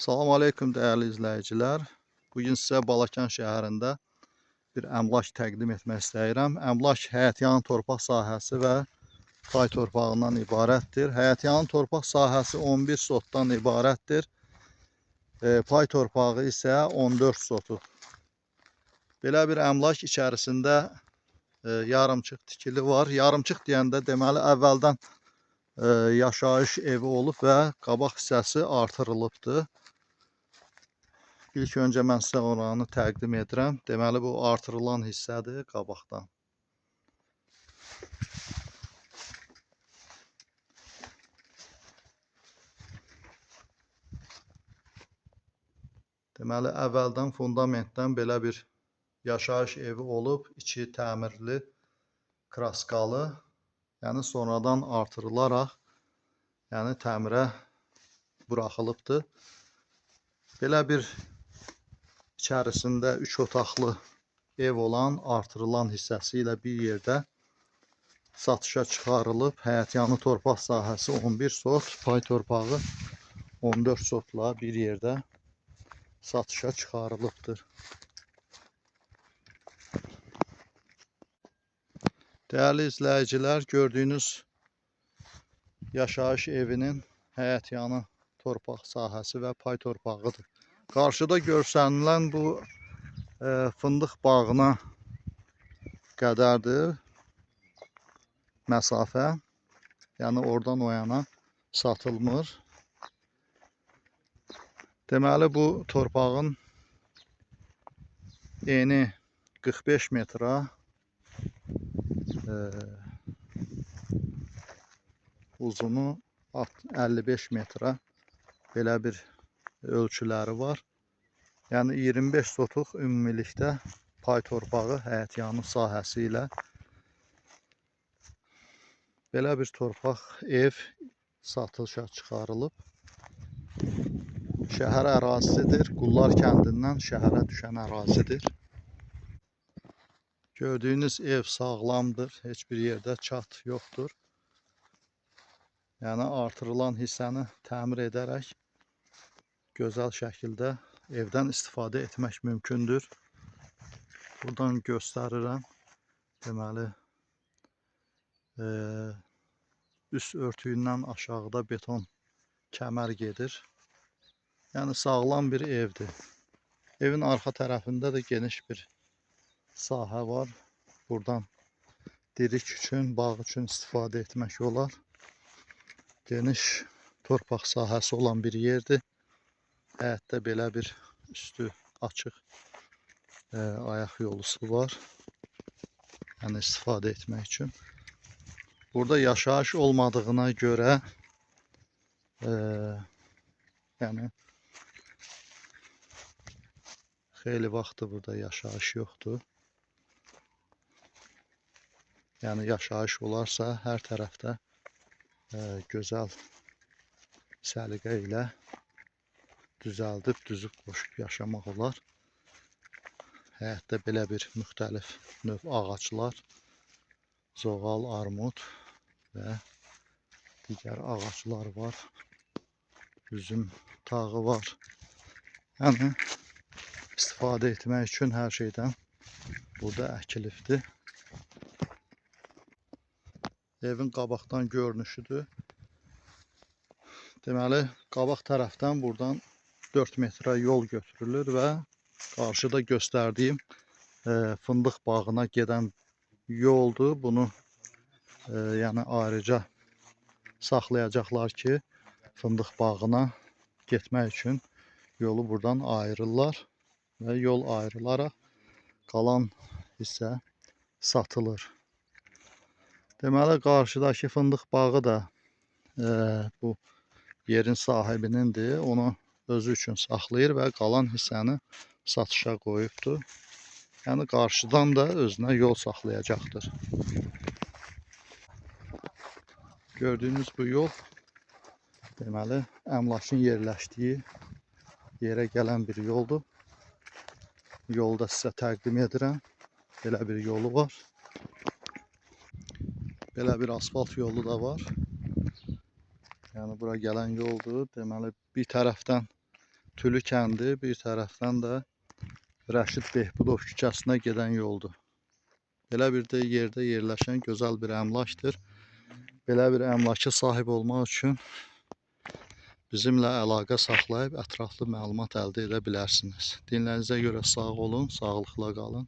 Salam aleyküm dəyərli izləyicilər. Bugün sizə Balakən şəhərində bir əmlak təqdim etmək istəyirəm. Əmlak həyətyanı torpaq sahəsi və pay torpağından ibarətdir. Həyətyanı torpaq sahəsi 11 sotdan ibarətdir. Pay torpağı isə 14 sotu. Belə bir əmlak içərisində yarımçıq tikili var. Yarımçıq deyəndə deməli əvvəldən yaşayış evi olub və qabaq hissəsi artırılıbdır. İlk öncə mən sizə oranı təqdim edirəm. Deməli, bu artırılan hissədir qabaqdan. Deməli, əvvəldən fundamentdən belə bir yaşayış evi olub, içi təmirli, kraskalı, yəni sonradan artırılaraq, yəni təmirə buraxılıbdır. Belə bir içərisində 3 otaqlı ev olan artırılan hissəsi ilə bir yerdə satışa çıxarılıb. Həyətyanı torpaq sahəsi 11 sot, pay torpağı 14 sotla bir yerdə satışa çıxarılıbdır. Dəyərli izləyicilər, gördüyünüz yaşayış evinin həyətyanı torpaq sahəsi və pay torpağıdır. Qarşıda görsənilən bu fındıq bağına qədərdir məsafə. Yəni oradan o yana satılmır. Deməli, bu torpağın eni 45 metra, uzunu 55 metra belə bir ölçüləri var. Yəni 25 sotuq ümumilikdə pay torpağı həyətyanı sahəsi ilə belə bir torpaq ev satışa çıxarılıb. Şəhər ərazisidir. Qullar kəndindən şəhərə düşən ərazidir. Gördüyünüz ev sağlamdır. Heç bir yerdə çat yoxdur. Yəni artırılan hissəni təmir edərək gözəl şəkildə evdən istifadə etmək mümkündür. Buradan göstərirəm. Deməli, üst örtüyündən aşağıda beton kəmər gedir. Yəni sağlam bir evdir. Evin arxa tərəfində də geniş bir sahə var. Buradan dirik üçün, bağ üçün istifadə etmək olar. Geniş torpaq sahəsi olan bir yerdir. Həyətdə belə bir üstü açıq ayaq yolusu var. Yəni istifadə etmək üçün. Burada yaşayış olmadığına görə yəni xeyli vaxtdır burada yaşayış yoxdur. Yəni yaşayış olarsa hər tərəfdə gözəl səliqə ilə düzəldib, düzüb qoşub yaşamaq olar. Həyətdə belə bir müxtəlif növ ağaclar, zoğal, armud və digər ağaclar var. Üzüm tağı var. Yəni istifadə etmək üçün hər şeydən burada əkilibdir. Evin qabaqdan görünüşüdür. Deməli, qabaq tərəfdən buradan 4 metrə yol götürülür və qarşıda göstərdiyim fındıq bağına gedən yoldur. Bunu yəni ayrıca saxlayacaqlar ki, fındıq bağına getmək üçün yolu buradan ayrırlar və yol ayrılaraq qalan hissə satılır. Deməli, qarşıdakı fındıq bağı da bu yerin sahibinindir. Onu özü üçün saxlayır və qalan hissəni satışa qoyubdur. Yəni qarşıdan da özünə yol saxlayacaqdır. Gördüyünüz bu yol deməli əmlakın yerləşdiyi yerə gələn bir yoldur. Yolu da sizə təqdim edirəm. Belə bir yolu var. Belə bir asfalt yolu da var. Yəni bura gələn yoldur. Deməli bir tərəfdən Tülü kəndi, bir tərəfdən də Rəşid Behbudov küçəsinə gedən yoldur. Belə bir də yerdə yerləşən gözəl bir əmlakdır. Belə bir əmlaka sahib olmaq üçün bizimlə əlaqə saxlayıb ətraflı məlumat əldə edə bilərsiniz. Dinləyinizə görə sağ olun, sağlıqla qalın.